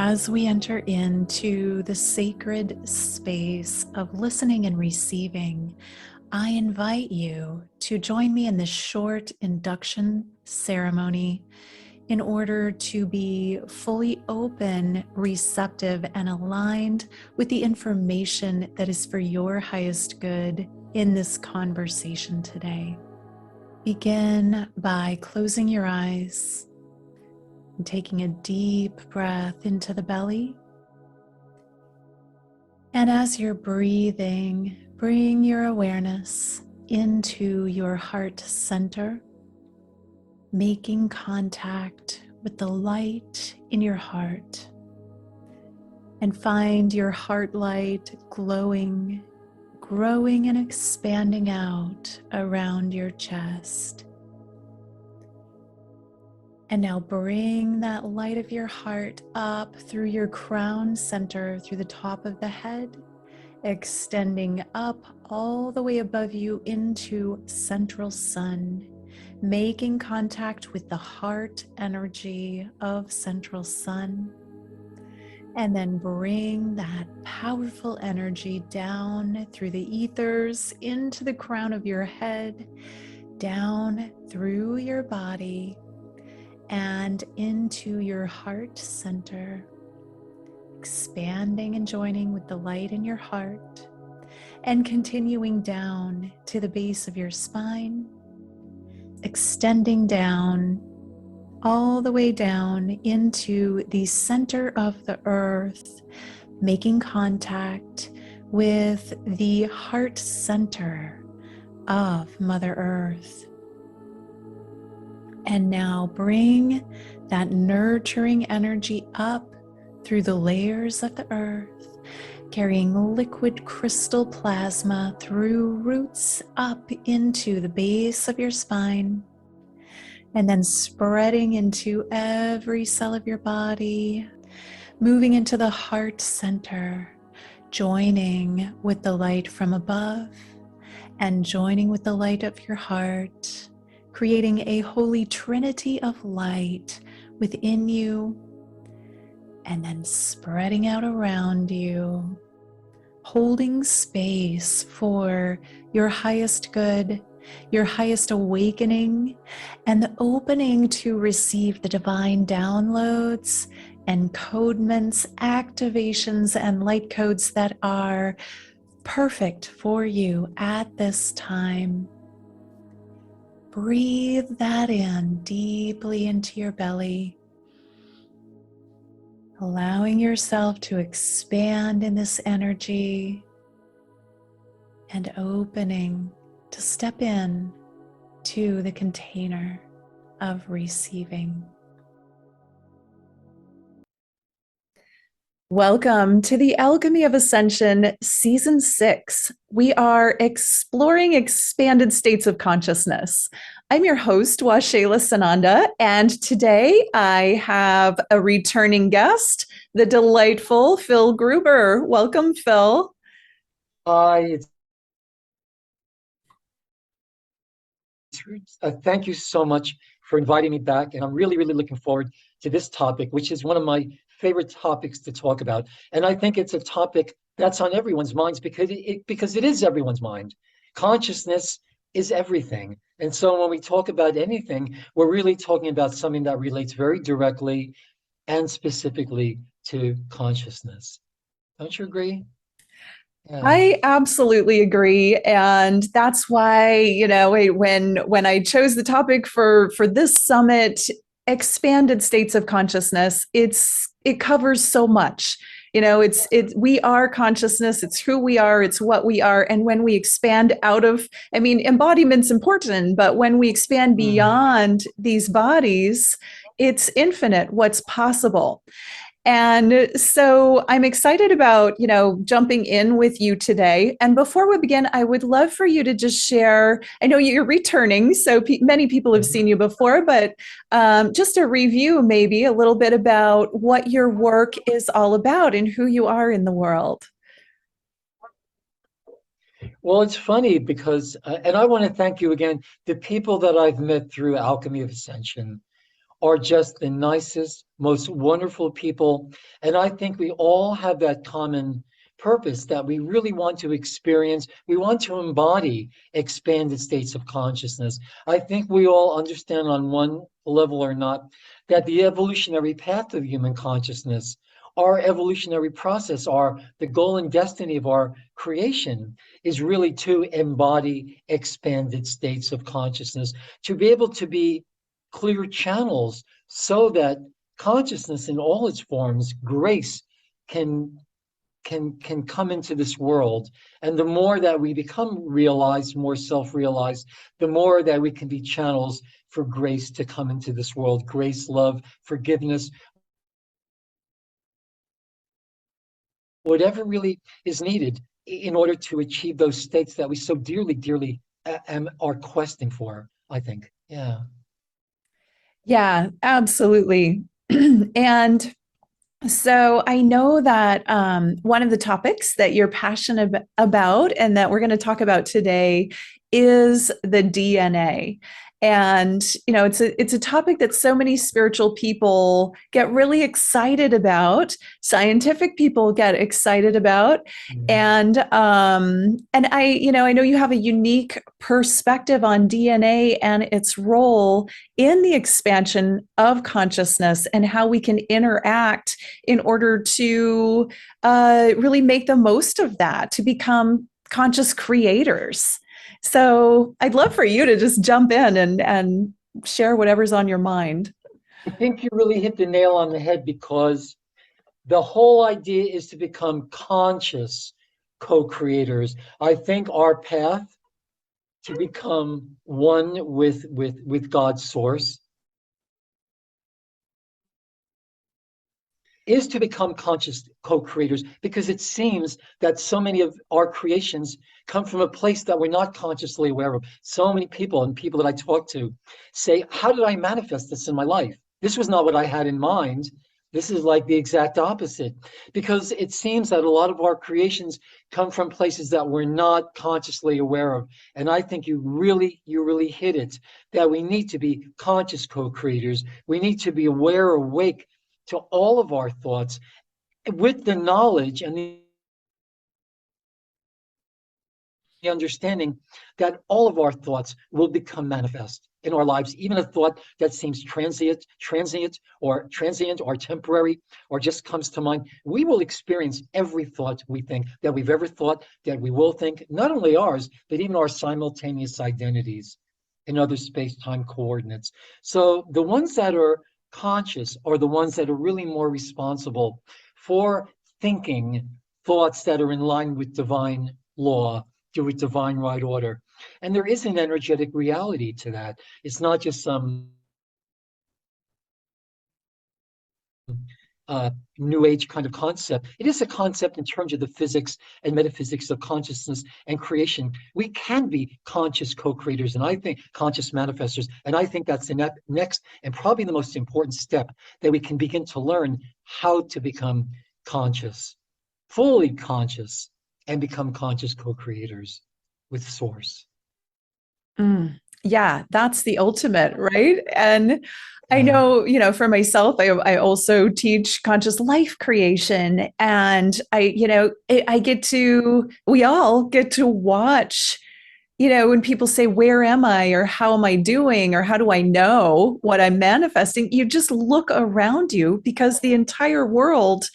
as we enter into the sacred space of listening and receiving, I invite you to join me in this short induction ceremony in order to be fully open, receptive, and aligned with the information that is for your highest good in this conversation today. Begin by closing your eyes and taking a deep breath into the belly. And as you're breathing, bring your awareness into your heart center, making contact with the light in your heart. And find your heart light glowing, growing and expanding out around your chest. And now bring that light of your heart up through your crown center, through the top of the head, extending up all the way above you into central sun, making contact with the heart energy of central sun. And then bring that powerful energy down through the ethers into the crown of your head, down through your body, and into your heart center, expanding and joining with the light in your heart, and continuing down to the base of your spine, extending down all the way down into the center of the earth, making contact with the heart center of Mother Earth. And now bring that nurturing energy up through the layers of the earth, carrying liquid crystal plasma through roots up into the base of your spine, and then spreading into every cell of your body, moving into the heart center, joining with the light from above and joining with the light of your heart, creating a holy trinity of light within you, and then spreading out around you, holding space for your highest good, your highest awakening, and the opening to receive the divine downloads, encodements, activations, and light codes that are perfect for you at this time. Breathe that in deeply into your belly, allowing yourself to expand in this energy and opening to step in to the container of receiving. Welcome to the Alchemy of Ascension, Season 6. We are exploring expanded states of consciousness. I'm your host, Waxela Sananda, and today I have a returning guest, the delightful Phil Gruber. Welcome, Phil. Hi. Thank you so much for inviting me back, and I'm really looking forward to this topic, which is one of my favorite topics to talk about. And I think it's a topic that's on everyone's minds because it is everyone's mind. Consciousness is everything. And so when we talk about anything, we're really talking about something that relates very directly and specifically to consciousness. Don't you agree? Yeah. I absolutely agree. And that's why, when I chose the topic for this summit, expanded states of consciousness, it covers so much. We are consciousness, it's who we are, it's what we are. And when we expand out of, embodiment's important, but when we expand beyond these bodies, it's infinite what's possible. And so I'm excited about, jumping in with you today. And before we begin, I would love for you to just share, I know you're returning, so many people have seen you before, but just a review, maybe a little bit about what your work is all about and who you are in the world. Well, it's funny because, and I want to thank you again, the people that I've met through Alchemy of Ascension are just the nicest, most wonderful people. And I think we all have that common purpose that we really want to experience. We want to embody expanded states of consciousness. I think we all understand on one level or not that the evolutionary path of human consciousness, our evolutionary process, the goal and destiny of our creation is really to embody expanded states of consciousness, to be able to be clear channels so that consciousness in all its forms, grace, can come into this world. And the more that we become realized, more self-realized, the more that we can be channels for grace to come into this world. Grace, love, forgiveness, whatever really is needed in order to achieve those states that we so dearly, dearly are questing for, I think. Yeah. Yeah, absolutely. And so I know that one of the topics that you're passionate about and that we're going to talk about today is the DNA. And it's a topic that so many spiritual people get really excited about. Scientific people get excited about, and I know you have a unique perspective on DNA and its role in the expansion of consciousness and how we can interact in order to really make the most of that, to become conscious creators. So I'd love for you to just jump in and share whatever's on your mind. I think you really hit the nail on the head, because the whole idea is to become conscious co-creators. I think our path to become one with God's source is to become conscious co-creators, because it seems that so many of our creations come from a place that we're not consciously aware of. So many people and people that I talk to say, how did I manifest this in my life? This was not what I had in mind. This is like the exact opposite, because it seems that a lot of our creations come from places that we're not consciously aware of. And I think you really hit it, that we need to be conscious co-creators. We need to be aware, awake to all of our thoughts, with the knowledge and the understanding that all of our thoughts will become manifest in our lives. Even a thought that seems transient or temporary, or just comes to mind, we will experience every thought we think, that we've ever thought, that we will think, not only ours, but even our simultaneous identities in other space-time coordinates. So the ones that are conscious are the ones that are really more responsible for thinking thoughts that are in line with divine law, with divine right order. And there is an energetic reality to that. It's not just some new age kind of concept. It is a concept in terms of the physics and metaphysics of consciousness and creation. We can be conscious co-creators, and I think conscious manifestors. And I think that's the next and probably the most important step, that we can begin to learn how to become conscious, fully conscious, and become conscious co-creators with Source. Yeah, that's the ultimate, right? And I know, for myself, I also teach conscious life creation. And we all get to watch, when people say, where am I, or how am I doing, or how do I know what I'm manifesting? You just look around you, because the entire world,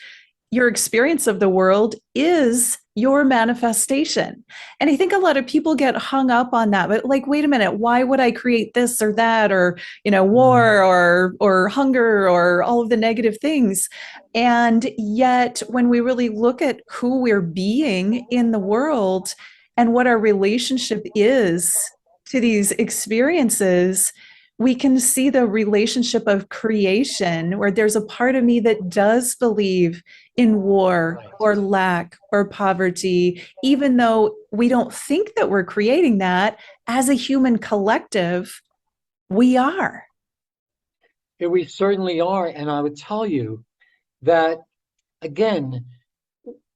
your experience of the world, is your manifestation. And I think a lot of people get hung up on that, but like, wait a minute, why would I create this or that, or, war or hunger or all of the negative things? And yet when we really look at who we're being in the world and what our relationship is to these experiences, we can see the relationship of creation, where there's a part of me that does believe in war or lack or poverty, even though we don't think that we're creating that. As a human collective, we are. Yeah, we certainly are. And I would tell you that, again,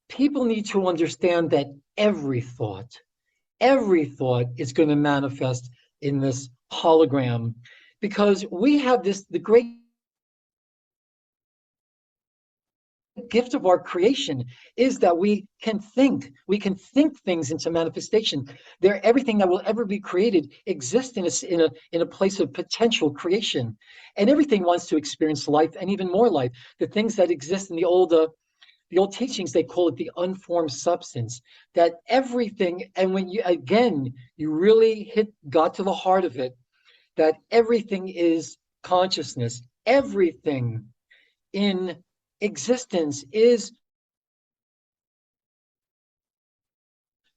people need to understand that every thought is going to manifest in this hologram, because we have the great gift of our creation is that we can think things into manifestation. Everything that will ever be created exists in a place of potential creation, and everything wants to experience life and even more life. The things that exist in the old teachings, they call it the unformed substance, that everything, and when you really got to the heart of it, that everything is consciousness. Everything in existence is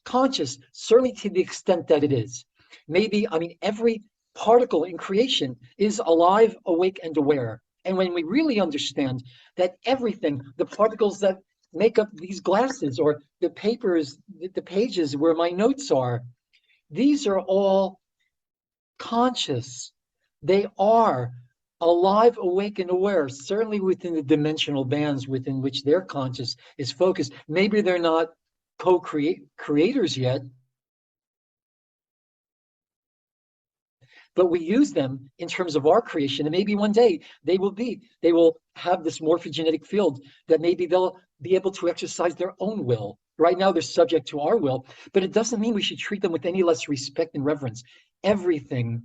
conscious, certainly to the extent that it is. Maybe, every particle in creation is alive, awake, and aware. And when we really understand that everything, the particles that make up these glasses, or the papers, the pages where my notes are, these are all conscious. They are alive, awake, and aware, certainly within the dimensional bands within which their conscious is focused. Maybe they're not co-creators yet, but we use them in terms of our creation, and maybe one day they will have this morphogenetic field that maybe they'll be able to exercise their own will. Right now they're subject to our will, but it doesn't mean we should treat them with any less respect and reverence. Everything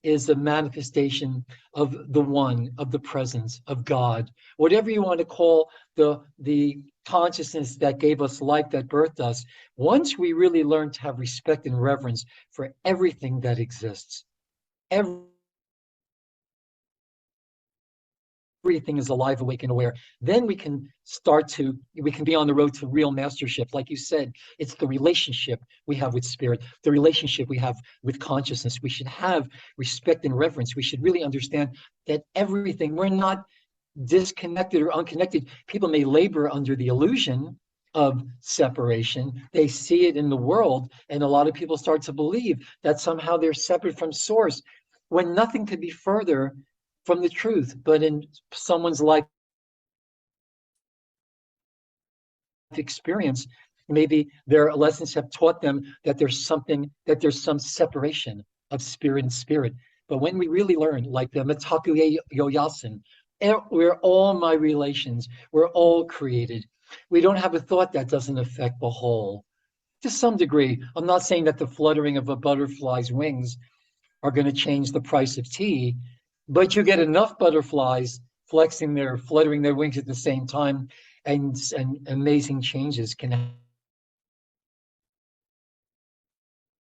is a manifestation of the one, of the presence of God, whatever you want to call the consciousness that gave us life, that birthed us. Once we really learn to have respect and reverence for everything that exists, everything is alive, awake, and aware, then we can be on the road to real mastership. Like you said, it's the relationship we have with spirit, the relationship we have with consciousness. We should have respect and reverence. We should really understand that everything, we're not disconnected or unconnected. People may labor under the illusion of separation. They see it in the world, and a lot of people start to believe that somehow they're separate from source, when nothing could be further from the truth. But in someone's life experience, maybe their lessons have taught them that there's some separation of spirit and spirit. But when we really learn, like the Metaku Yoyasin, we're all my relations, we're all created. We don't have a thought that doesn't affect the whole. To some degree, I'm not saying that the fluttering of a butterfly's wings are going to change the price of tea, but you get enough butterflies fluttering their wings at the same time, and amazing changes can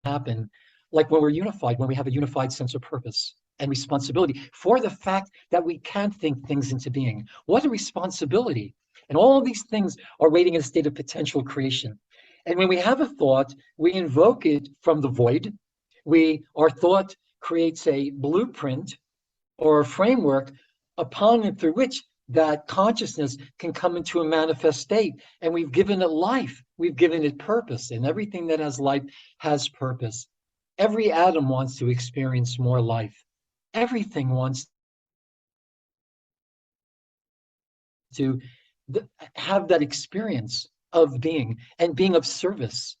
happen. Like when we're unified, when we have a unified sense of purpose and responsibility for the fact that we can think things into being. What a responsibility. And all of these things are waiting in a state of potential creation. And when we have a thought, we invoke it from the void. Our thought creates a blueprint or a framework upon and through which that consciousness can come into a manifest state. And we've given it life. We've given it purpose. And everything that has life has purpose. Every atom wants to experience more life. Everything wants to have that experience of being and being of service.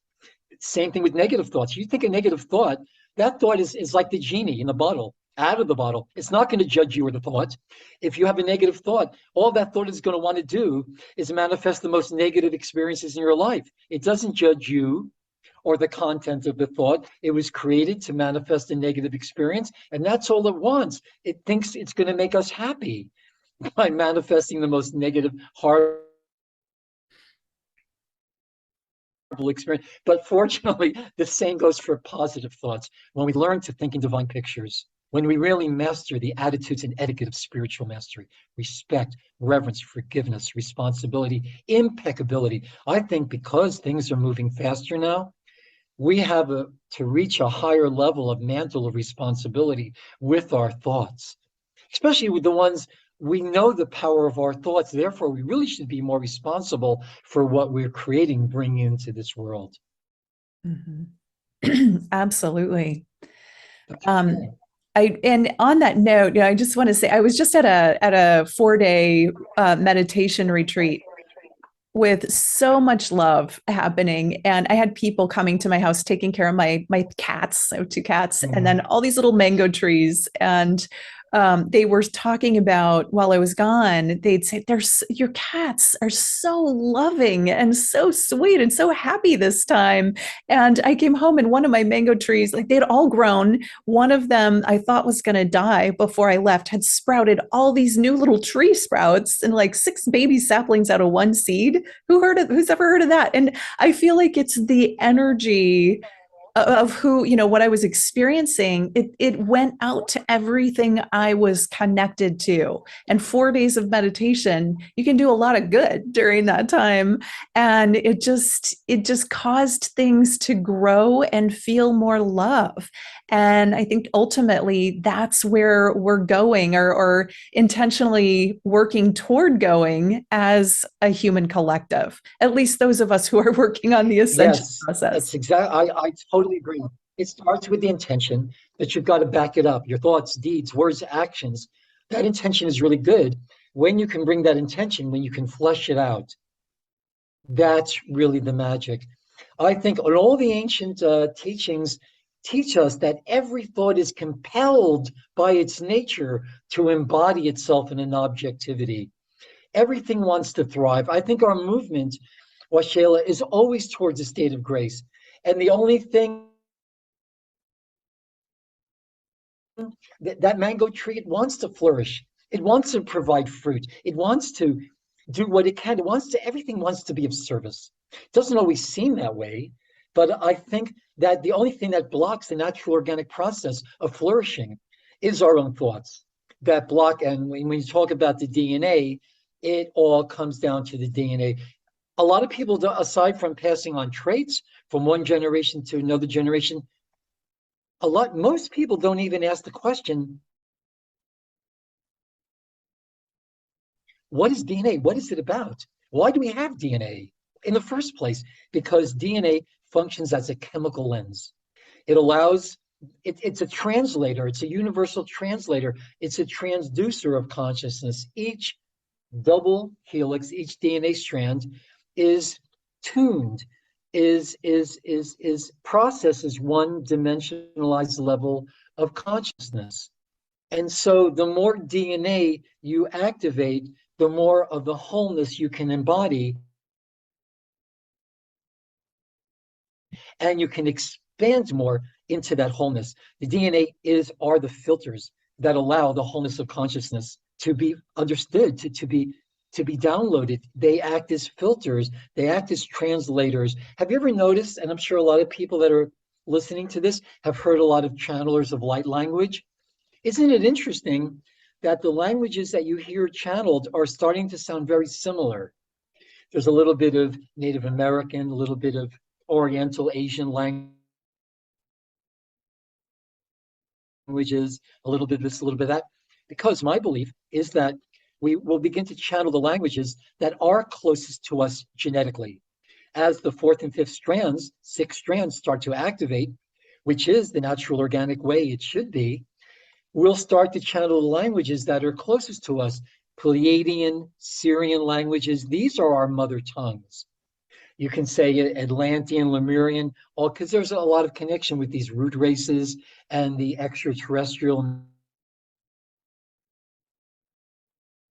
Same thing with negative thoughts. You think a negative thought, that thought is like the genie in the bottle, out of the bottle. It's not going to judge you or the thought. If you have a negative thought, all that thought is going to want to do is manifest the most negative experiences in your life. It doesn't judge you or the content of the thought. It was created to manifest a negative experience, and that's all it wants. It thinks it's going to make us happy by manifesting the most negative, horrible experience. But fortunately, the same goes for positive thoughts. When we learn to think in divine pictures, when we really master the attitudes and etiquette of spiritual mastery, respect, reverence, forgiveness, responsibility, impeccability, I think because things are moving faster now, we have to reach a higher level of mantle of responsibility with our thoughts, especially with the ones we know the power of our thoughts. Therefore, we really should be more responsible for what we're creating, bringing into this world. Mm-hmm. Absolutely. And on that note, I just want to say I was just at a 4-day meditation retreat with so much love happening, and I had people coming to my house taking care of my cats. I have 2 cats, and then all these little mango trees, and they were talking about while I was gone, they'd say, "There's your cats are so loving and so sweet and so happy this time." And I came home and one of my mango trees, like they'd all grown. One of them I thought was going to die before I left had sprouted all these new little tree sprouts and like 6 baby saplings out of one seed. Who's ever heard of that? And I feel like it's the energy of who, what I was experiencing. It went out to everything I was connected to. And 4 days of meditation, you can do a lot of good during that time. And it just caused things to grow and feel more love. And I think ultimately that's where we're going, or intentionally working toward going as a human collective, at least those of us who are working on the ascension Yes, process. it's I totally agree. It starts with the intention, but you've got to back it up. Your thoughts, deeds, words, actions. That intention is really good. When you can bring that intention, when you can flesh it out, that's really the magic. I think all the ancient teachings teach us that every thought is compelled by its nature to embody itself in an objectivity. Everything wants to thrive. I think our movement, Waxela, is always towards a state of grace. And the only thing that mango tree, it wants to flourish. It wants to provide fruit. It wants to do what it can. Everything wants to be of service. It doesn't always seem that way, but I think that the only thing that blocks the natural organic process of flourishing is our own thoughts that block. And when you talk about the DNA, it all comes down to the DNA. A lot of people, aside from passing on traits from one generation to another generation, most people don't even ask the question, what is DNA? What is it about? Why do we have DNA in the first place? Because DNA functions as a chemical lens. It's a translator, it's a universal translator, it's a transducer of consciousness. Each double helix, each DNA strand is tuned, is processes one dimensionalized level of consciousness. And so the more DNA you activate, the more of the wholeness you can embody, and you can expand more into that wholeness. The DNA are the filters that allow the wholeness of consciousness to be understood, to be downloaded. They act as filters, they act as translators. Have you ever noticed, and I'm sure a lot of people that are listening to this have heard a lot of channelers of light language? Isn't it interesting that the languages that you hear channeled are starting to sound very similar? There's a little bit of Native American, a little bit of Oriental Asian languages, a little bit of this, a little bit of that. Because my belief is that we will begin to channel the languages that are closest to us genetically. As the fourth and fifth strands, 6 strands start to activate, which is the natural organic way it should be, we'll start to channel the languages that are closest to us. Pleiadian, Syrian languages, these are our mother tongues. You can say Atlantean, Lemurian, all because there's a lot of connection with these root races and the extraterrestrial,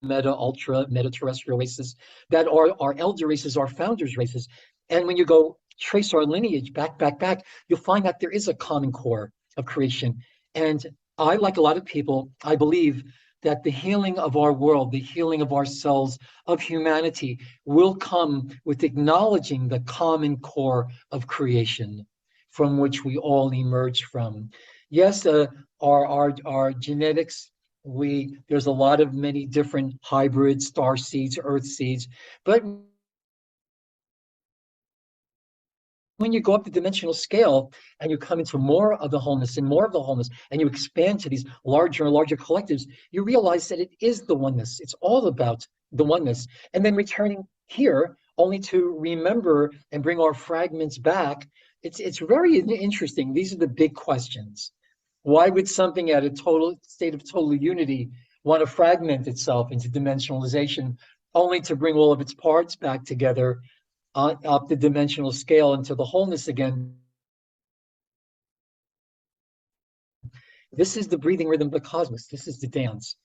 meta-terrestrial races that are our elder races, our founders races. And when you go trace our lineage back, you'll find that there is a common core of creation. And I, like a lot of people, I believe that the healing of our world, the healing of ourselves, of humanity, will come with acknowledging the common core of creation from which we all emerge from. Yes, our genetics, there's a lot of many different hybrids, star seeds, earth seeds, but when you go up the dimensional scale and you come into more of the wholeness and more of the wholeness, and you expand to these larger and larger collectives, you realize that it is the oneness. It's all about the oneness. And then returning here only to remember and bring our fragments back, it's very interesting. These are the big questions. Why would something at a total state of total unity want to fragment itself into dimensionalization only to bring all of its parts back together up the dimensional scale into the wholeness again? This is the breathing rhythm of the cosmos. This is the dance.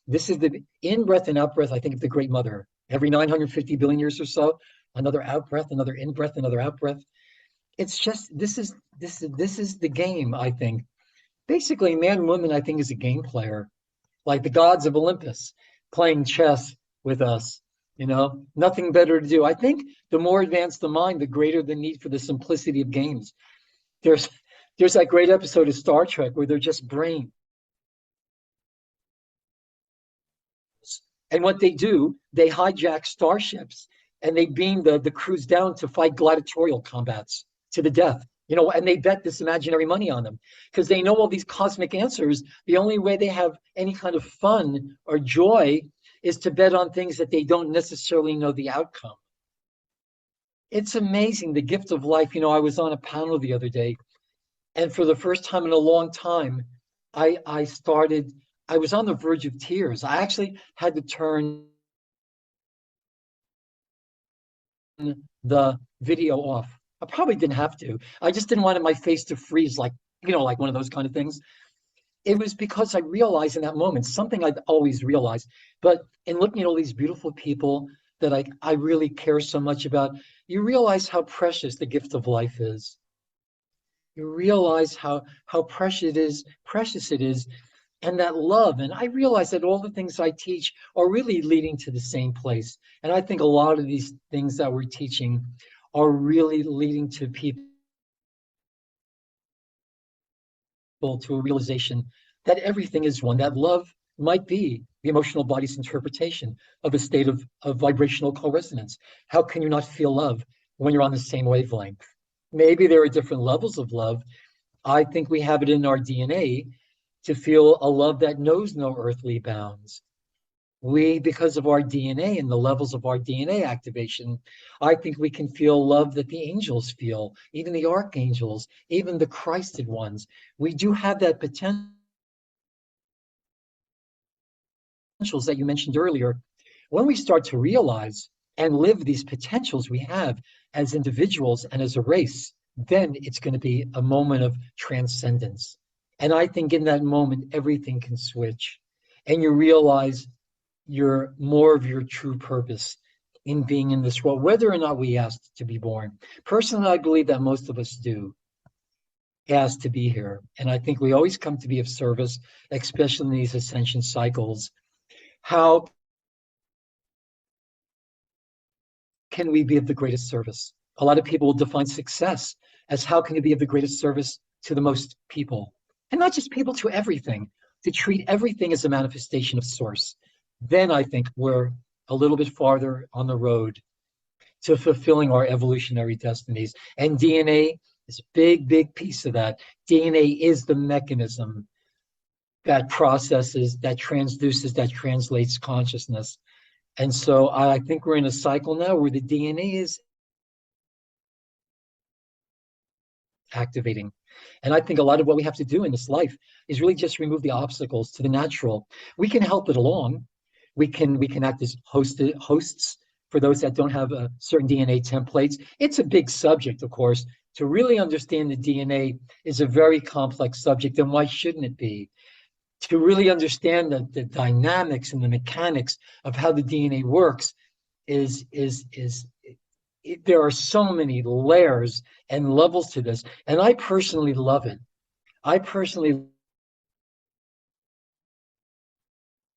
This is the in-breath and out-breath, I think, of the Great Mother. Every 950 billion years or so, another out-breath, another in-breath, another out-breath. It's just, this is the game, I think. Basically, man and woman, I think, is a game player, like the gods of Olympus playing chess with us. Nothing better to do. I think the more advanced the mind, the greater the need for the simplicity of games. There's that great episode of Star Trek where they're just brains. And what they do, they hijack starships and they beam the crews down to fight gladiatorial combats to the death. And they bet this imaginary money on them because they know all these cosmic answers. The only way they have any kind of fun or joy is to bet on things that they don't necessarily know the outcome. It's amazing, the gift of life. I was on a panel the other day, and for the first time in a long time, I was on the verge of tears. I actually had to turn the video off. I probably didn't have to. I just didn't want my face to freeze, like one of those kind of things. It was because I realized in that moment something I'd always realized, but in looking at all these beautiful people that I really care so much about, you realize how precious the gift of life is. You realize how precious it is, and that love. And I realize that all the things I teach are really leading to the same place. And I think a lot of these things that we're teaching are really leading to people to a realization that everything is one, that love might be the emotional body's interpretation of a state of vibrational co-resonance. How can you not feel love when you're on the same wavelength? Maybe there are different levels of love. I think we have it in our DNA to feel a love that knows no earthly bounds. We, because of our DNA and the levels of our DNA activation, I think we can feel love that the angels feel, even the archangels, even the Christed ones. We do have that potentials that you mentioned earlier. When we start to realize and live these potentials we have as individuals and as a race, then it's going to be a moment of transcendence. And I think in that moment, everything can switch. And you realize you're more of your true purpose in being in this world, whether or not we asked to be born. Personally, I believe that most of us do ask to be here. And I think we always come to be of service, especially in these ascension cycles. How can we be of the greatest service? A lot of people will define success as how can you be of the greatest service to the most people? And not just people, to everything, to treat everything as a manifestation of source. Then I think we're a little bit farther on the road to fulfilling our evolutionary destinies. And DNA is a big, big piece of that. DNA is the mechanism that processes, that transduces, that translates consciousness. And so I think we're in a cycle now where the DNA is activating. And I think a lot of what we have to do in this life is really just remove the obstacles to the natural. We can help it along. We can act as hosts for those that don't have certain DNA templates. It's a big subject, of course. To really understand the DNA is a very complex subject, and why shouldn't it be? To really understand the dynamics and the mechanics of how the DNA works there are so many layers and levels to this, and I personally love it. I personally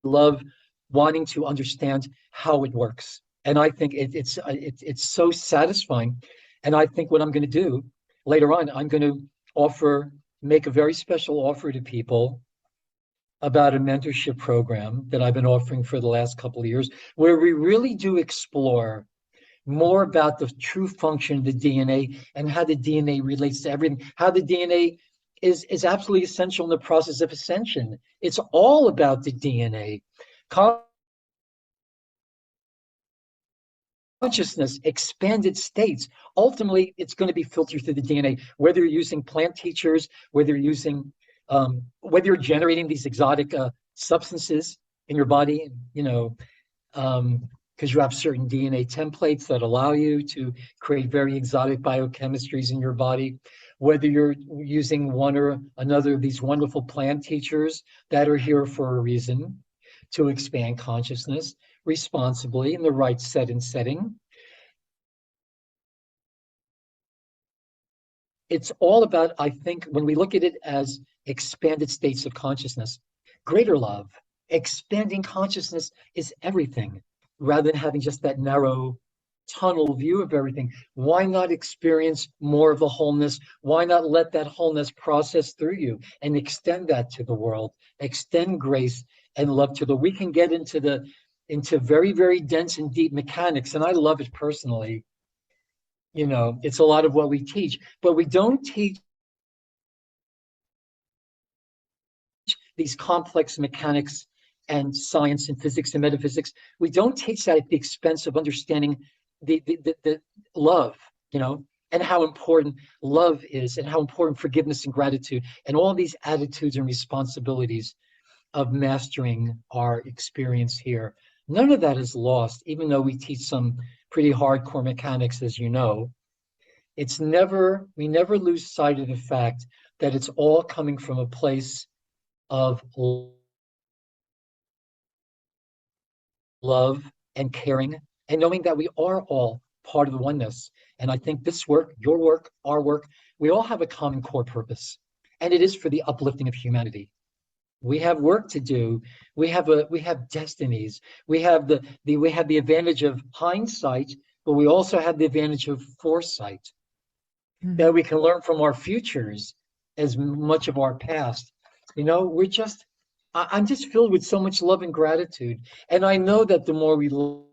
love wanting to understand how it works, and I think it's so satisfying. And I think what I'm going to do later on, I'm going to make a very special offer to people about a mentorship program that I've been offering for the last couple of years, where we really do explore more about the true function of the DNA and how the DNA relates to everything, how the DNA is absolutely essential in the process of ascension. It's all about the DNA. Consciousness, expanded states, ultimately it's going to be filtered through the DNA, whether you're using plant teachers, whether you're generating these exotic substances in your body, because you have certain DNA templates that allow you to create very exotic biochemistries in your body, whether you're using one or another of these wonderful plant teachers that are here for a reason to expand consciousness responsibly in the right set and setting. It's all about, I think, when we look at it as expanded states of consciousness, greater love, expanding consciousness is everything, rather than having just that narrow tunnel view of everything. Why not experience more of the wholeness? Why not let that wholeness process through you and extend that to the world, extend grace and love to the, we can get into very, very dense and deep mechanics. And I love it personally. You know, it's a lot of what we teach, but we don't teach these complex mechanics and science and physics and metaphysics. We don't teach that at the expense of understanding the love, you know, and how important love is, and how important forgiveness and gratitude and all these attitudes and responsibilities of mastering our experience here. None of that is lost, even though we teach some pretty hardcore mechanics, as you know. It's never, we never lose sight of the fact that it's all coming from a place of love and caring, and knowing that we are all part of the oneness. And I think this work, your work, our work, we all have a common core purpose, and it is for the uplifting of humanity. We have work to do. We have destinies. We have the advantage of hindsight, but we also have the advantage of foresight. That we can learn from our futures as much of our past. You know, I'm just filled with so much love and gratitude. And I know that the more we love,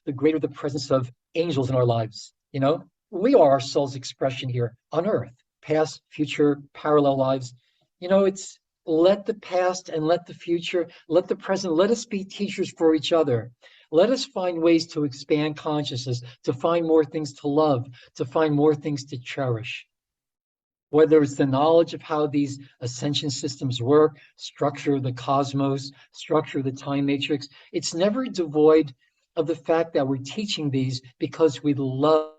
the greater the presence of angels in our lives. You know, we are our soul's expression here on earth, past, future, parallel lives. You know, it's let the past and let the future, let the present, let us be teachers for each other. Let us find ways to expand consciousness, to find more things to love, to find more things to cherish. Whether it's the knowledge of how these ascension systems work, structure the cosmos, structure the time matrix, it's never devoid of the fact that we're teaching these because we love,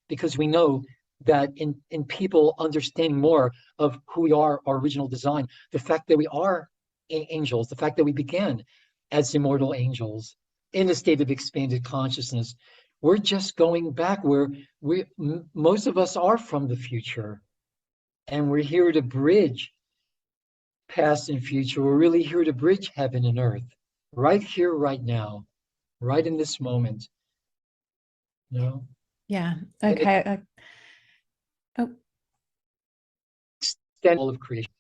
because we know that in people understanding more of who we are, our original design, the fact that we are angels, the fact that we began as immortal angels in a state of expanded consciousness. We're just going back where most of us are from the future, and we're here to bridge past and future. We're really here to bridge heaven and earth, right here, right now, right in this moment. You know? Yeah. Okay. Oh, extent of creation.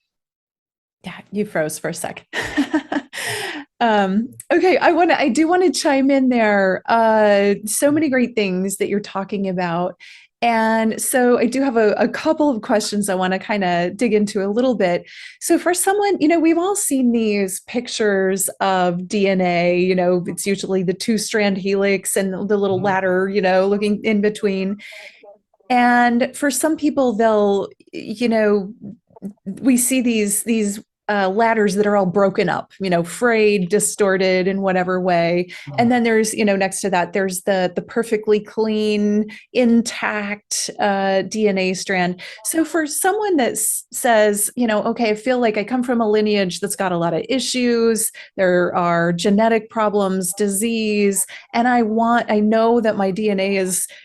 yeah, you froze for a sec. Okay, I do want to chime in there. So many great things that you're talking about. And so I do have a couple of questions I want to kind of dig into a little bit. So for someone, you know, we've all seen these pictures of DNA, you know, it's usually the 2-strand helix and the little ladder, you know, looking in between. And for some people, they'll, you know, we see these ladders that are all broken up, you know, frayed, distorted in whatever way. And then there's, you know, next to that, there's the perfectly clean, intact DNA strand. So for someone that says, you know, okay, I feel like I come from a lineage that's got a lot of issues, there are genetic problems, disease, and I know that my DNA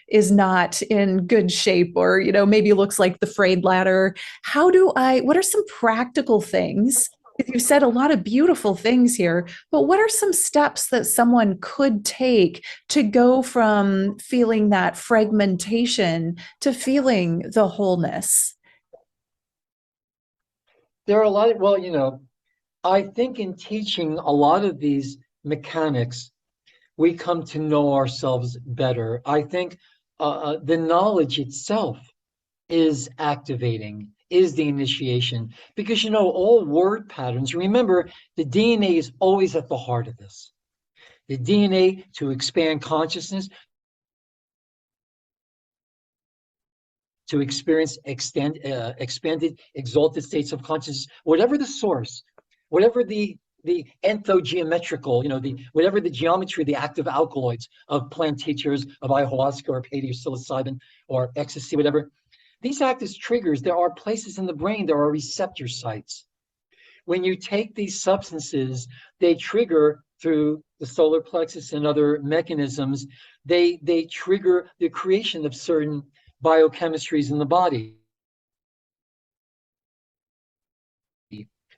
is not in good shape, or, you know, maybe looks like the frayed ladder. What are some practical things? You said a lot of beautiful things here, but what are some steps that someone could take to go from feeling that fragmentation to feeling the wholeness? There are a lot of, well, you know, I think in teaching a lot of these mechanics, we come to know ourselves better. I think the knowledge itself is activating, is the initiation, because, you know, all word patterns, remember, the DNA is always at the heart of this. The DNA to expand consciousness, to experience expanded, exalted states of consciousness, whatever the source, whatever the the entheogeometrical, the whatever the geometry, the active alkaloids of plant tinctures, of ayahuasca or Pedi or psilocybin or ecstasy, whatever. These act as triggers. There are places in the brain, there are receptor sites. When you take these substances, they trigger through the solar plexus and other mechanisms. They trigger the creation of certain biochemistries in the body.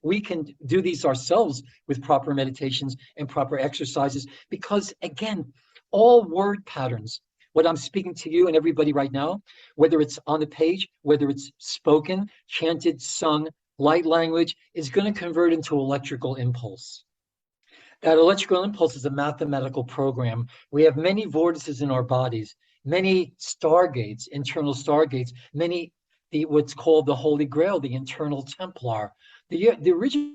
We can do these ourselves with proper meditations and proper exercises because, again, all word patterns, what I'm speaking to you and everybody right now, whether it's on the page, whether it's spoken, chanted, sung, light language, is going to convert into electrical impulse. That electrical impulse is a mathematical program. We have many vortices in our bodies, many stargates, internal stargates, many what's called the Holy Grail, the internal Templar. The original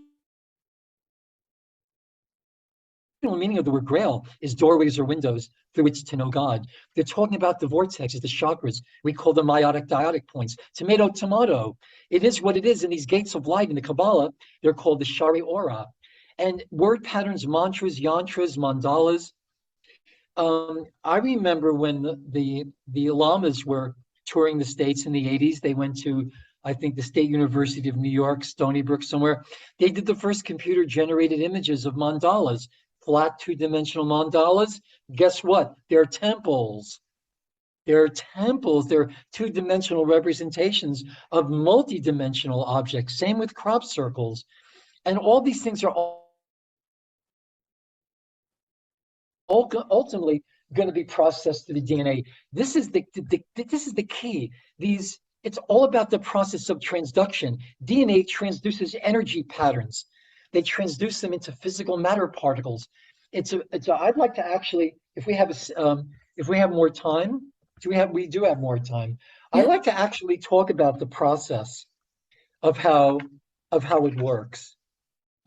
meaning of the word Grail is doorways or windows through which to know God. They're talking about the vortexes, the chakras. We call them meiotic diotic points. Tomato, tomato. It is what it is. And these gates of light in the Kabbalah, they're called the Shari Aura. And word patterns, mantras, yantras, mandalas. I remember when the lamas were touring the States in the 80s, they went to, I think, the State University of New York, Stony Brook, somewhere. They did the first computer-generated images of mandalas, flat two-dimensional mandalas. Guess what? They're temples. They're temples. They're two-dimensional representations of multi-dimensional objects. Same with crop circles. And all these things are ultimately going to be processed through the DNA. This is the key. It's all about the process of transduction. DNA transduces energy patterns. They transduce them into physical matter particles. I'd like to actually, if we have more time, we do have more time. Yeah. I'd like to actually talk about the process of how it works.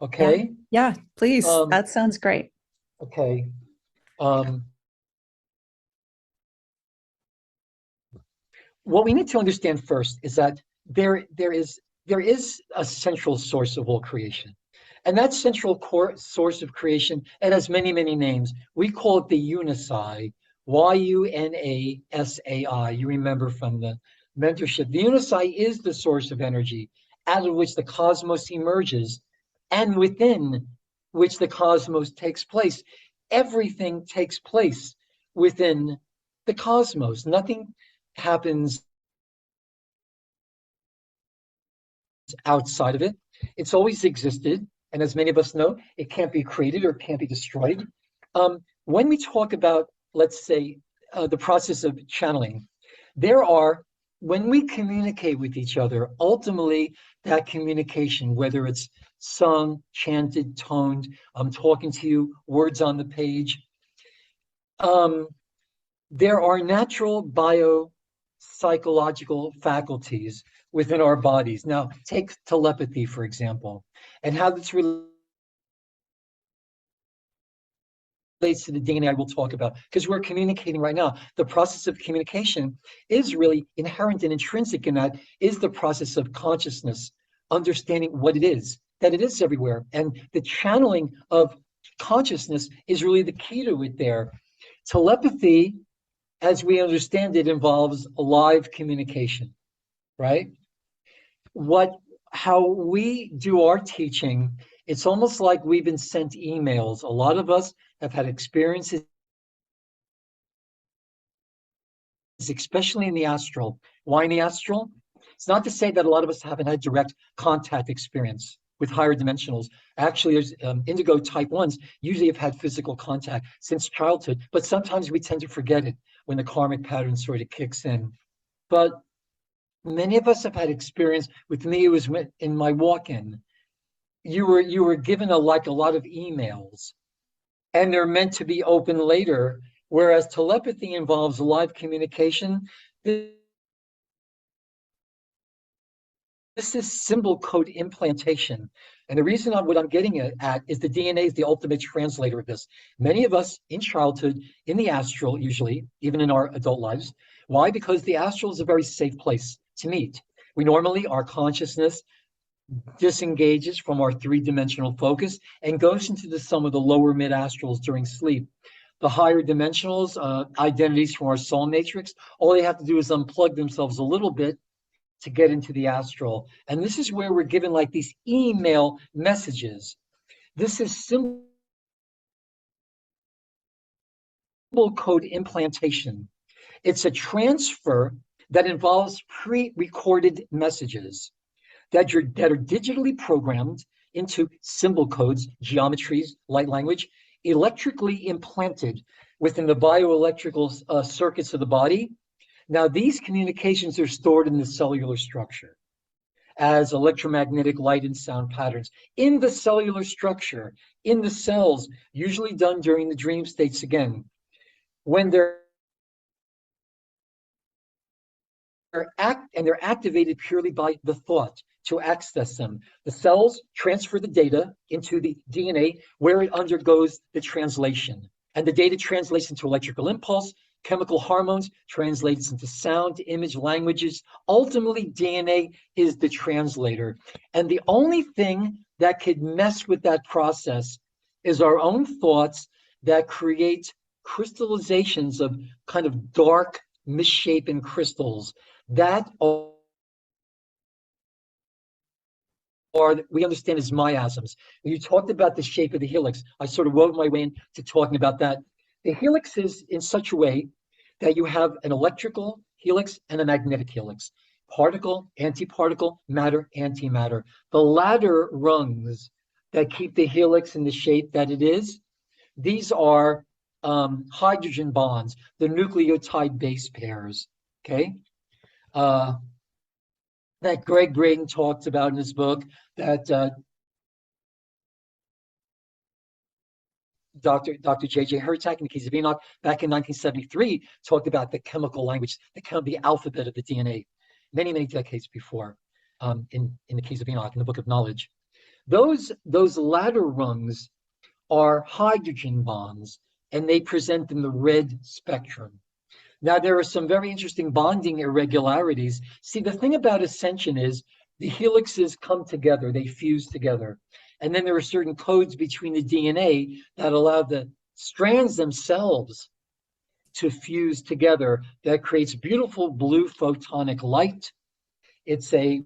Okay? Yeah, please. That sounds great. Okay. What we need to understand first is that there is a central source of all creation. And that central core source of creation, it has many, many names. We call it the Unicy, Unasai. You remember from the mentorship. The Unicy is the source of energy out of which the cosmos emerges and within which the cosmos takes place. Everything takes place within the cosmos. Nothing happens outside of it. It's always existed. And as many of us know, it can't be created or it can't be destroyed. When we talk about, let's say, the process of channeling, when we communicate with each other, ultimately that communication, whether it's sung, chanted, toned, I'm talking to you, words on the page, there are natural biopsychological faculties within our bodies. Now, take telepathy, for example, and how this relates to the DNA I will talk about, because we're communicating right now. The process of communication is really inherent and intrinsic in that is the process of consciousness, understanding what it is, that it is everywhere. And the channeling of consciousness is really the key to it there. Telepathy, as we understand it, involves live communication, right? How we do our teaching, it's almost like we've been sent emails. A lot of us have had experiences, especially in the astral. Why in the astral? It's not to say that a lot of us haven't had direct contact experience with higher dimensionals. Actually, there's indigo type 1s usually have had physical contact since childhood, but sometimes we tend to forget it when the karmic pattern sort of kicks in. But many of us have had experience. With me, it was in my walk-in. You were given a lot of emails, and they're meant to be open later, whereas telepathy involves live communication. This is symbol code implantation. And the reason what I'm getting at is the DNA is the ultimate translator of this. Many of us in childhood, in the astral, usually, even in our adult lives. Why? Because the astral is a very safe place to meet. We normally, our consciousness disengages from our three-dimensional focus and goes into the some of the lower mid-astrals during sleep. The higher dimensionals, identities from our soul matrix, all they have to do is unplug themselves a little bit to get into the astral. And this is where we're given like these email messages. This is symbol code implantation. It's a transfer that involves pre-recorded messages that are digitally programmed into symbol codes, geometries, light language, electrically implanted within the bioelectrical circuits of the body. Now, these communications are stored in the cellular structure as electromagnetic light and sound patterns in the cellular structure, in the cells, usually done during the dream states again. When they're activated purely by the thought to access them. The cells transfer the data into the DNA where it undergoes the translation. And the data translates into electrical impulse, chemical hormones, translates into sound, image, languages. Ultimately, DNA is the translator. And the only thing that could mess with that process is our own thoughts that create crystallizations of kind of dark, misshapen crystals that are we understand as miasms. When you talked about the shape of the helix, I sort of wove my way into talking about that. The helix is in such a way that you have an electrical helix and a magnetic helix. Particle, antiparticle, matter, antimatter. The latter rungs that keep the helix in the shape that it is, these are hydrogen bonds, the nucleotide base pairs, okay? That Greg Braden talked about in his book, that Dr. J.J. Hertak in the case of Enoch back in 1973 talked about the chemical language, the alphabet of the DNA, many, many decades before, in the case of Enoch, in the Book of Knowledge. Those latter rungs are hydrogen bonds, and they present in the red spectrum. Now, there are some very interesting bonding irregularities. See, the thing about Ascension is the helixes come together, they fuse together. And then there are certain codes between the DNA that allow the strands themselves to fuse together that creates beautiful blue photonic light. It's a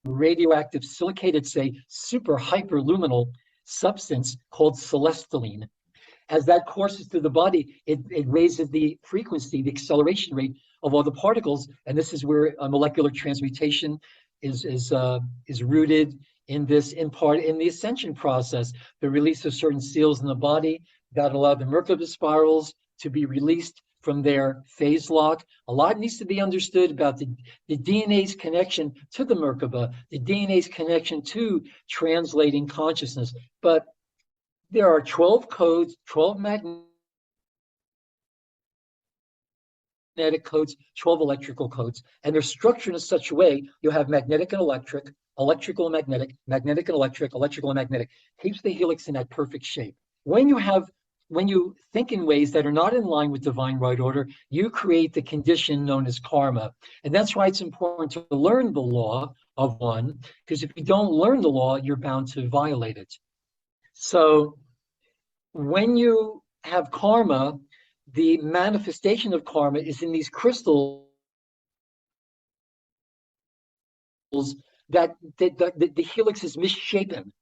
radioactive silicate. It's a super hyperluminal substance called celestaline. As that courses through the body, it raises the frequency, the acceleration rate of all the particles, and this is where a molecular transmutation is rooted in this, in part, in the ascension process. The release of certain seals in the body that allow the Merkaba spirals to be released from their phase lock. A lot needs to be understood about the DNA's connection to the Merkaba, the DNA's connection to translating consciousness. But there are 12 codes, 12 magnetic codes, 12 electrical codes, and they're structured in such a way you have magnetic and electric, electrical and magnetic, magnetic and electric, electrical and magnetic. Keeps the helix in that perfect shape. When you think in ways that are not in line with divine right order, you create the condition known as karma. And that's why it's important to learn the law of one, because if you don't learn the law, you're bound to violate it. So when you have karma, the manifestation of karma is in these crystals that the helix is misshapen.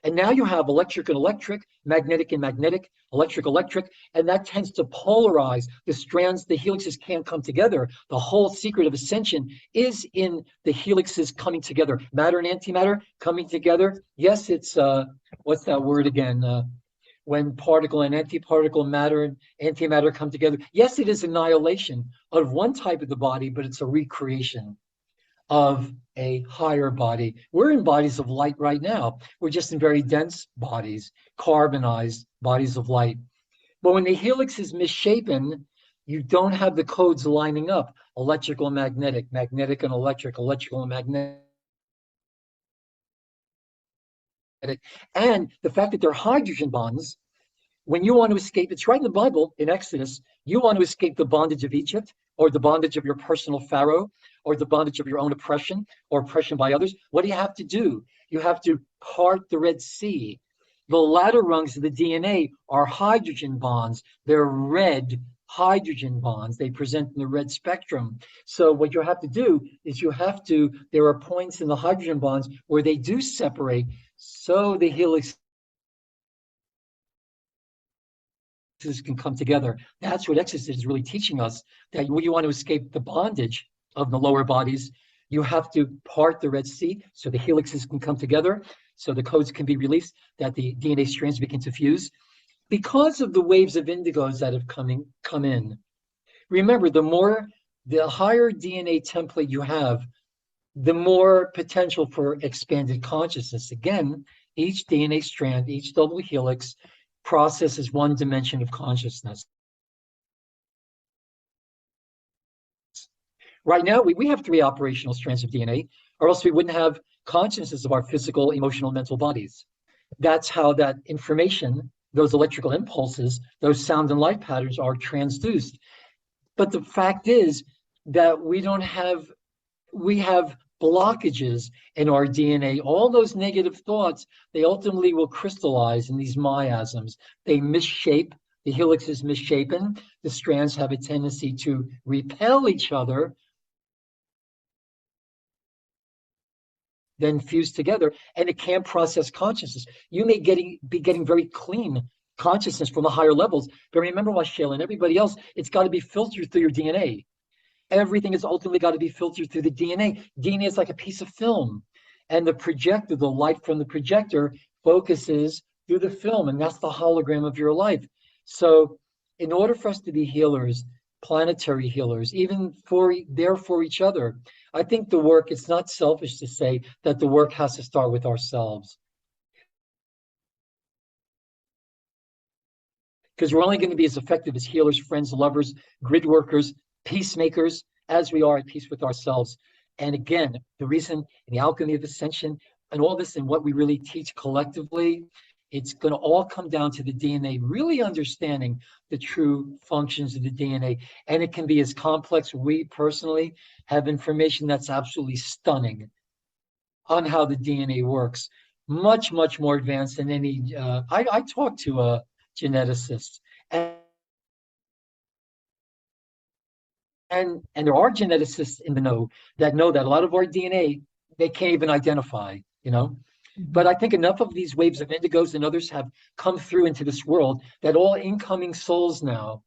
And now you have electric and electric, magnetic and magnetic, electric, and that tends to polarize the strands. The helixes can't come together. The whole secret of ascension is in the helixes coming together. Matter and antimatter coming together. Yes, it's, what's that word again? When particle and antiparticle, matter and antimatter come together. Yes, it is annihilation of one type of the body, but it's a recreation of a higher body. We're in bodies of light right now. We're just in very dense bodies, carbonized bodies of light. But when the helix is misshapen, you don't have the codes lining up. Electrical and magnetic, magnetic and electric, electrical and magnetic. And the fact that they're hydrogen bonds, when you want to escape, it's right in the Bible, in Exodus, you want to escape the bondage of Egypt, or the bondage of your personal pharaoh, or the bondage of your own oppression or oppression by others, what do you have to do? You have to part the Red Sea. The latter rungs of the DNA are hydrogen bonds. They're red hydrogen bonds. They present in the red spectrum. So what you have to do is there are points in the hydrogen bonds where they do separate, so the helix can come together. That's what Exodus is really teaching us, that when you want to escape the bondage of the lower bodies, you have to part the Red Sea so the helixes can come together, so the codes can be released, that the DNA strands begin to fuse. Because of the waves of indigos that have come in, remember, the higher DNA template you have, the more potential for expanded consciousness. Again, each DNA strand, each double helix processes one dimension of consciousness. Right now, we have 3 operational strands of DNA, or else we wouldn't have consciousness of our physical, emotional, mental bodies. That's how that information, those electrical impulses, those sound and light patterns are transduced. But the fact is that we have blockages in our DNA. All those negative thoughts, they ultimately will crystallize in these miasms. They misshape, the helix is misshapen, the strands have a tendency to repel each other, then fuse together, and it can't process consciousness. You may be getting very clean consciousness from the higher levels, but remember, Waxela and everybody else, it's got to be filtered through your DNA. Everything is ultimately got to be filtered through the DNA. DNA is like a piece of film, and the projector, the light from the projector, focuses through the film, and that's the hologram of your life. So in order for us to be healers, planetary healers, even for each other, I think the work, it's not selfish to say that the work has to start with ourselves. Because we're only going to be as effective as healers, friends, lovers, grid workers, peacemakers, as we are at peace with ourselves. And again, the reason in the alchemy of ascension and all this and what we really teach collectively, it's going to all come down to the DNA, really understanding the true functions of the DNA. And it can be as complex. We personally have information that's absolutely stunning on how the DNA works. Much, much more advanced than any, I talked to a geneticist, and there are geneticists in the know that a lot of our DNA, they can't even identify, But I think enough of these waves of indigos and others have come through into this world that all incoming souls now,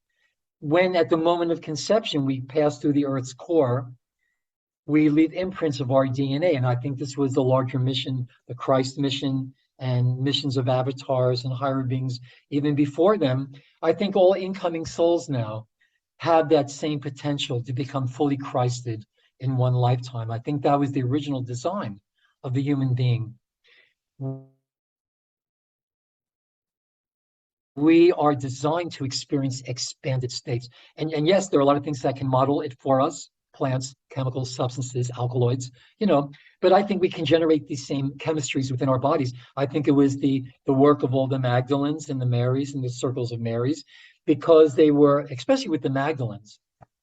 when at the moment of conception we pass through the Earth's core, we leave imprints of our DNA. And I think this was the larger mission, the Christ mission, and missions of avatars and higher beings even before them. I think all incoming souls now have that same potential to become fully Christed in one lifetime. I think that was the original design of the human being. We are designed to experience expanded states. And yes, there are a lot of things that can model it for us, plants, chemicals, substances, alkaloids, but I think we can generate these same chemistries within our bodies. I think it was the work of all the Magdalens and the Marys and the circles of Marys, because they were, especially with the Magdalens,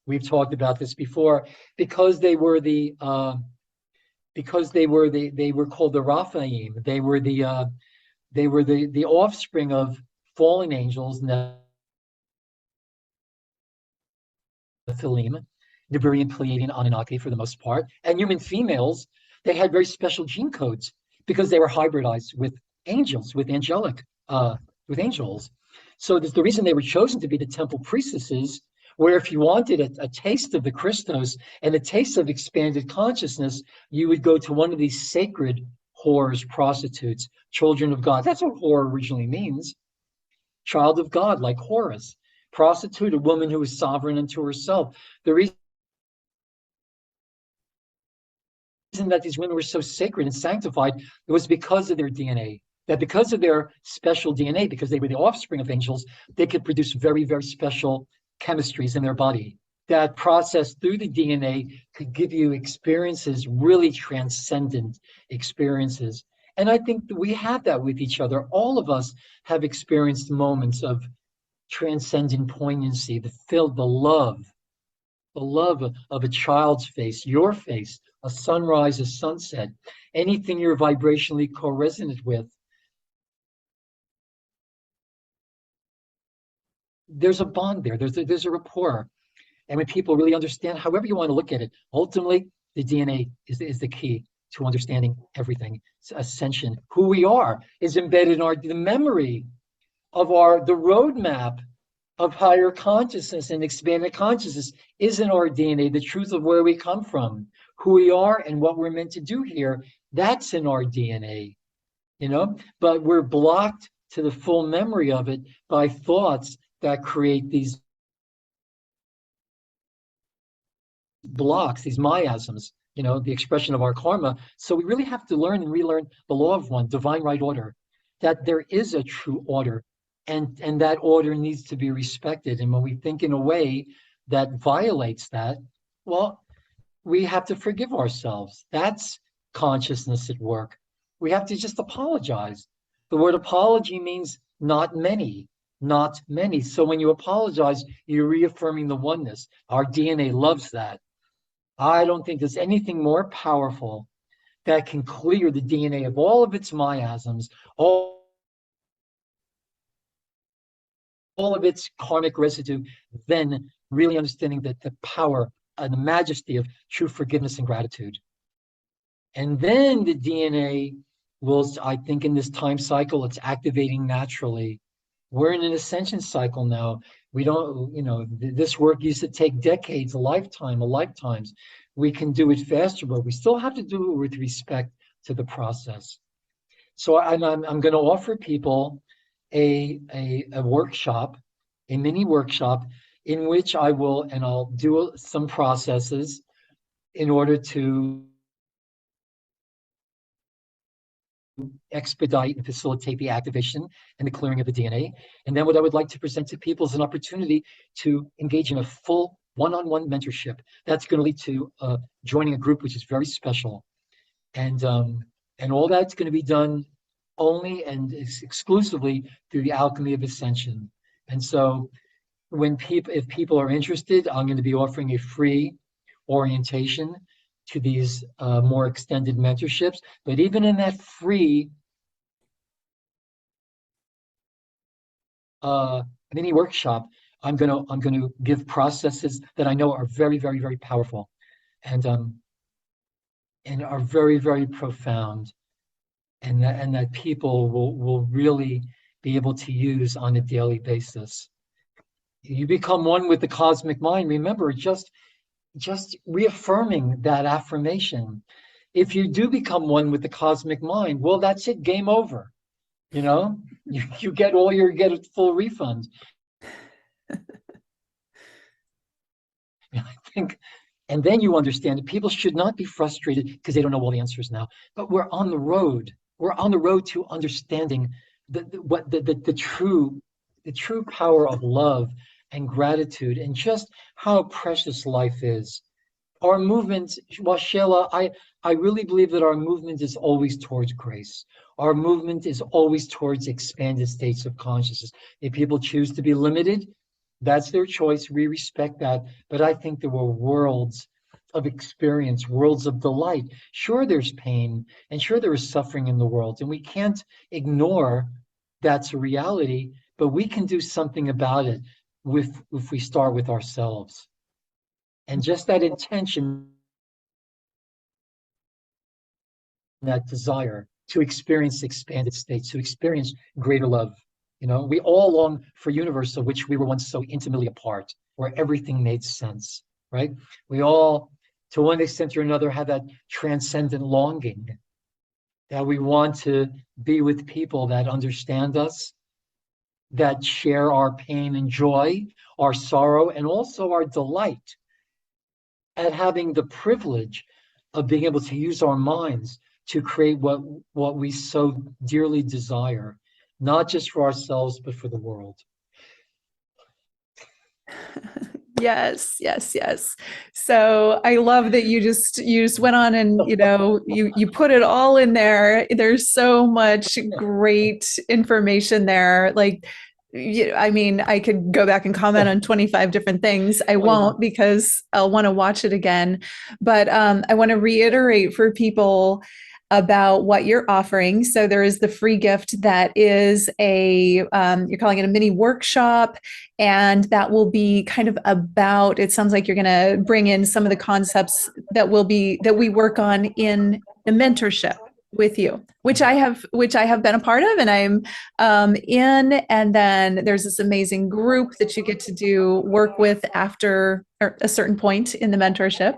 we've talked about this before, because they were they were called the Raphaim. They were the offspring of fallen angels, Nephilim, Nibirian, Pleiadian, Anunnaki for the most part, and human females. They had very special gene codes because they were hybridized with angels, with angels. So the reason they were chosen to be the temple priestesses, where if you wanted a taste of the Christos and a taste of expanded consciousness, you would go to one of these sacred whores, prostitutes, children of God. That's what whore originally means. Child of God, like Horus. Prostitute, a woman who is sovereign unto herself. The reason that these women were so sacred and sanctified, it was because of their DNA. That because of their special DNA, because they were the offspring of angels, they could produce very, very special chemistries in their body. That process through the DNA could give you experiences, really transcendent experiences. And I think that we have that with each other. All of us have experienced moments of transcendent poignancy, the love the love of a child's face, your face, a sunrise, a sunset, anything you're vibrationally co-resonant with. There's a bond there. There's a rapport. And when people really understand, however you want to look at it, ultimately, the DNA is the key to understanding everything. Ascension, who we are, is embedded in the memory of the roadmap of higher consciousness and expanded consciousness is in our DNA. The truth of where we come from, who we are, and what we're meant to do here, that's in our DNA, But we're blocked to the full memory of it by thoughts that create these blocks, these miasms, the expression of our karma. So we really have to learn and relearn the law of one, divine right order, that there is a true order, and that order needs to be respected. And when we think in a way that violates that, well, we have to forgive ourselves. That's consciousness at work. We have to just apologize. The word apology means not many. Not many. So when you apologize, you're reaffirming the oneness. Our DNA loves that. I don't think there's anything more powerful that can clear the DNA of all of its miasms, all of its karmic residue, than really understanding that the power and the majesty of true forgiveness and gratitude. And then the DNA will, I think in this time cycle, it's activating naturally. We're in an ascension cycle now. We don't, this work used to take decades, a lifetimes. We can do it faster, but we still have to do it with respect to the process. So I'm going to offer people a workshop, a mini workshop, in which I'll do some processes in order to expedite and facilitate the activation and the clearing of the DNA. And then what I would like to present to people is an opportunity to engage in a full one-on-one mentorship. That's going to lead to joining a group which is very special. And all that's going to be done only and exclusively through the Alchemy of Ascension. And so if people are interested, I'm going to be offering a free orientation to these more extended mentorships. But even in that free mini workshop, I'm gonna give processes that I know are very, very, very powerful, and are very, very profound, and that people will really be able to use on a daily basis. You become one with the cosmic mind. Remember, just reaffirming that affirmation. If you do become one with the cosmic mind, well, that's it, game over. You get a full refund. I think, and then you understand that people should not be frustrated because they don't know all the answers now. But we're on the road. We're on the road to understanding the true power of love and gratitude, and just how precious life is. Our movement, Waxela, I really believe that our movement is always towards grace. Our movement is always towards expanded states of consciousness. If people choose to be limited, that's their choice. We respect that. But I think there were worlds of experience, worlds of delight. Sure, there's pain, and sure, there is suffering in the world, and we can't ignore that's a reality, but we can do something about it if we start with ourselves. And just that intention, that desire to experience expanded states, to experience greater love. We all long for a universe of which we were once so intimately a part, where everything made sense, right? We all, to one extent or another, have that transcendent longing that we want to be with people that understand us, that share our pain and joy, our sorrow, and also our delight at having the privilege of being able to use our minds to create what we so dearly desire, not just for ourselves, but for the world. Yes. So I love that you just went on and you put it all in there. There's so much great information there. Like, I mean, I could go back and comment on 25 different things. I won't, because I'll want to watch it again. But I want to reiterate for people about what you're offering. So there is the free gift that is you're calling it a mini workshop, and that will be kind of about, it sounds like you're going to bring in some of the concepts that we work on in the mentorship with you, which I have been a part of, and I'm in. And then there's this amazing group that you get to do work with after a certain point in the mentorship.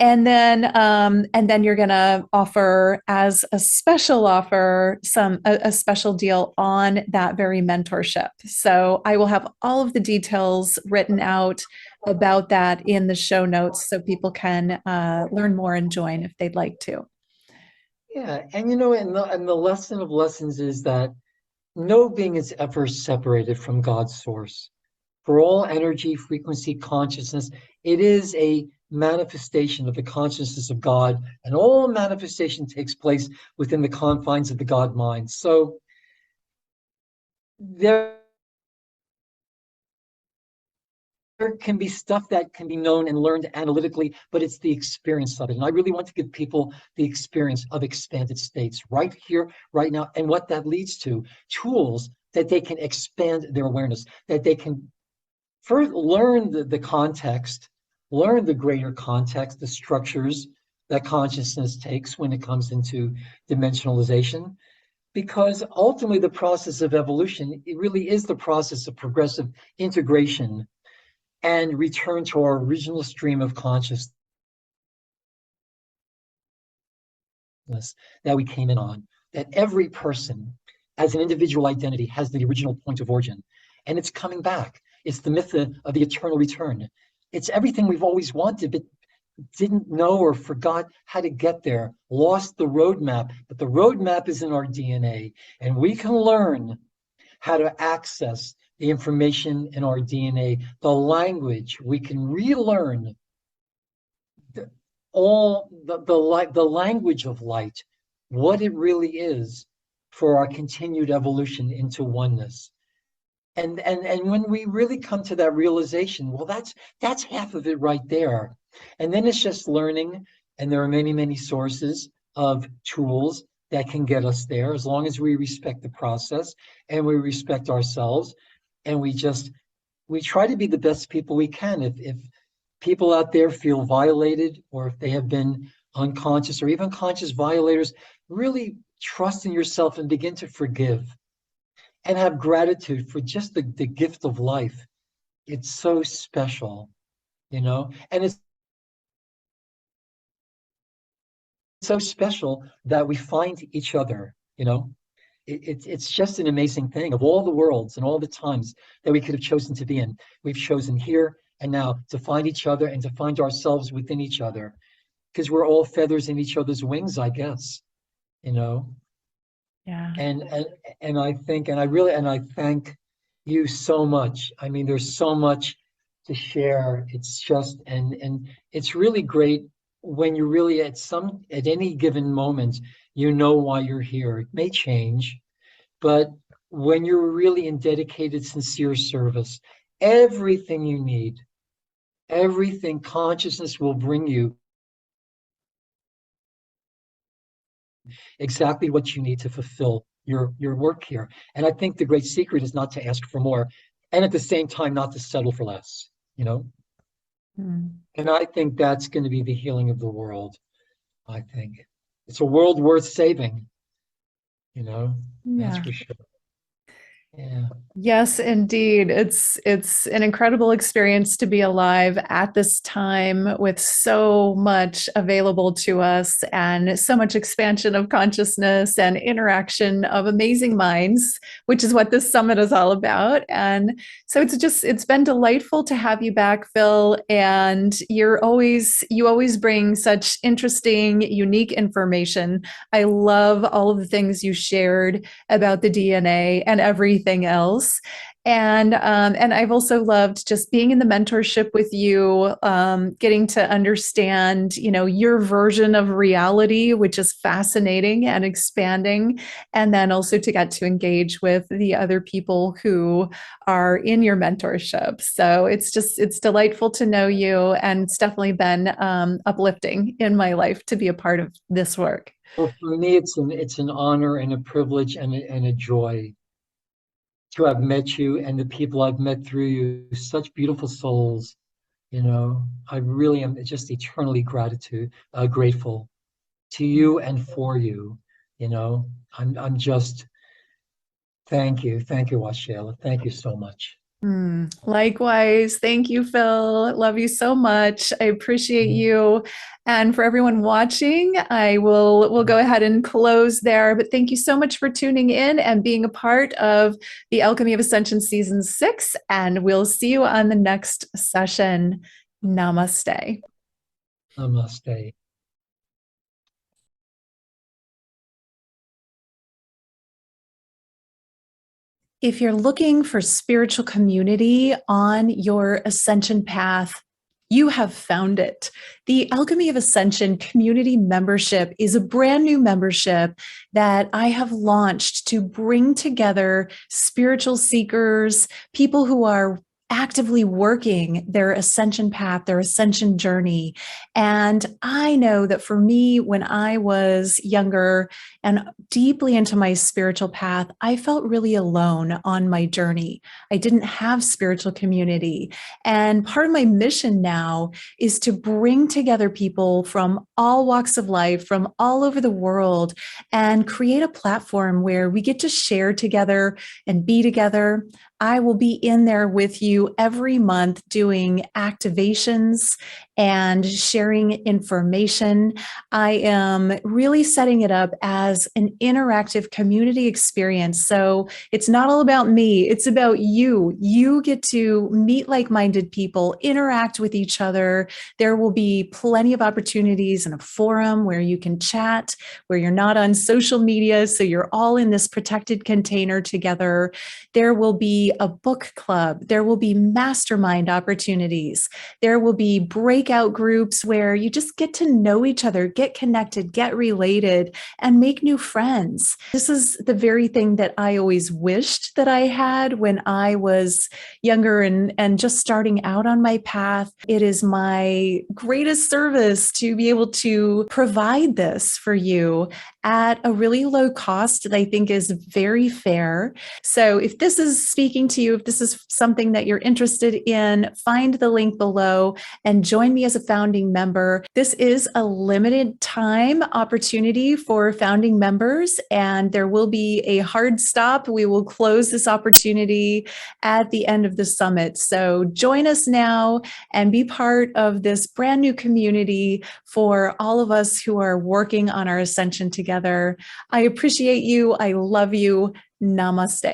And then you're going to offer, as a special offer, a special deal on that very mentorship. So I will have all of the details written out about that in the show notes, so people can learn more and join if they'd like to. Yeah, and and the lesson of lessons is that no being is ever separated from God's source. For all energy, frequency, consciousness, it is a manifestation of the consciousness of God, and all manifestation takes place within the confines of the God mind. So there can be stuff that can be known and learned analytically, but it's the experience of it. And I really want to give people the experience of expanded states right here, right now, and what that leads to: tools that they can expand their awareness, that they can first learn the context, learn the greater context, the structures that consciousness takes when it comes into dimensionalization. Because ultimately the process of evolution, it really is the process of progressive integration and return to our original stream of consciousness that we came in on. That every person, as an individual identity, has the original point of origin, and it's coming back. It's the myth of the eternal return. It's everything we've always wanted, but didn't know or forgot how to get there, lost the roadmap. But the roadmap is in our DNA, and we can learn how to access the information in our DNA, the language. We can relearn the language of light, what it really is, for our continued evolution into oneness. And when we really come to that realization, well, that's half of it right there. And then it's just learning, and there are many sources of tools that can get us there, as long as we respect the process and we respect ourselves, and we try to be the best people we can. If people out there feel violated, or if they have been unconscious or even conscious violators, really trust in yourself and begin to forgive and have gratitude for just the gift of life. It's so special, and it's so special that we find each other. It's just an amazing thing. Of all the worlds and all the times that we could have chosen to be in, we've chosen here and now to find each other and to find ourselves within each other, because we're all feathers in each other's wings, I guess. Yeah. And I think, and I thank you so much. I mean, there's so much to share. It's just, and it's really great when you really at any given moment, why you're here. It may change, but when you're really in dedicated, sincere service, everything you need, everything consciousness will bring you exactly what you need to fulfill your work here. And I think the great secret is not to ask for more, and at the same time not to settle for less. And I think that's going to be the healing of the world. I think it's a world worth saving. That's for sure. Yeah. Yes, indeed. It's an incredible experience to be alive at this time, with so much available to us and so much expansion of consciousness and interaction of amazing minds, which is what this summit is all about. And so it's been delightful to have you back, Phil. And you always bring such interesting, unique information. I love all of the things you shared about the DNA and everything else. And I've also loved just being in the mentorship with you, getting to understand, your version of reality, which is fascinating and expanding. And then also to get to engage with the other people who are in your mentorship. So it's delightful to know you, and it's definitely been uplifting in my life to be a part of this work. Well, for me, it's an honor and a privilege and a joy to have met you and the people I've met through you. Such beautiful souls, I really am just eternally grateful to you and for you. I'm just thank you, Waxela. Thank you so much. Likewise. Thank you, Phil. Love you so much. I appreciate Mhm. you. And for everyone watching, we'll go ahead and close there. But thank you so much for tuning in and being a part of the Alchemy of Ascension Season 6. And we'll see you on the next session. Namaste. Namaste. If you're looking for spiritual community on your ascension path, you have found it. The Alchemy of Ascension community membership is a brand new membership that I have launched to bring together spiritual seekers, people who are actively working their ascension path, their ascension journey. And I know that for me, when I was younger and deeply into my spiritual path, I felt really alone on my journey. I didn't have spiritual community. And part of my mission now is to bring together people from all walks of life, from all over the world, and create a platform where we get to share together and be together. I will be in there with you every month doing activations and sharing information. I am really setting it up as an interactive community experience. So it's not all about me, it's about you. You get to meet like-minded people, interact with each other. There will be plenty of opportunities in a forum where you can chat, where you're not on social media, so you're all in this protected container together. There will be a book club. There will be mastermind opportunities. There will be breakout groups where you just get to know each other, get connected, get related, and make new friends. This is the very thing that I always wished that I had when I was younger and just starting out on my path. It is my greatest service to be able to provide this for you at a really low cost that I think is very fair. So if this is speaking to you, if this is something that you're interested in, find the link below and join me as a founding member. This is a limited time opportunity for founding members, and there will be a hard stop. We will close this opportunity at the end of the summit. So join us now and be part of this brand new community for all of us who are working on our ascension together. I appreciate you. I love you. Namaste.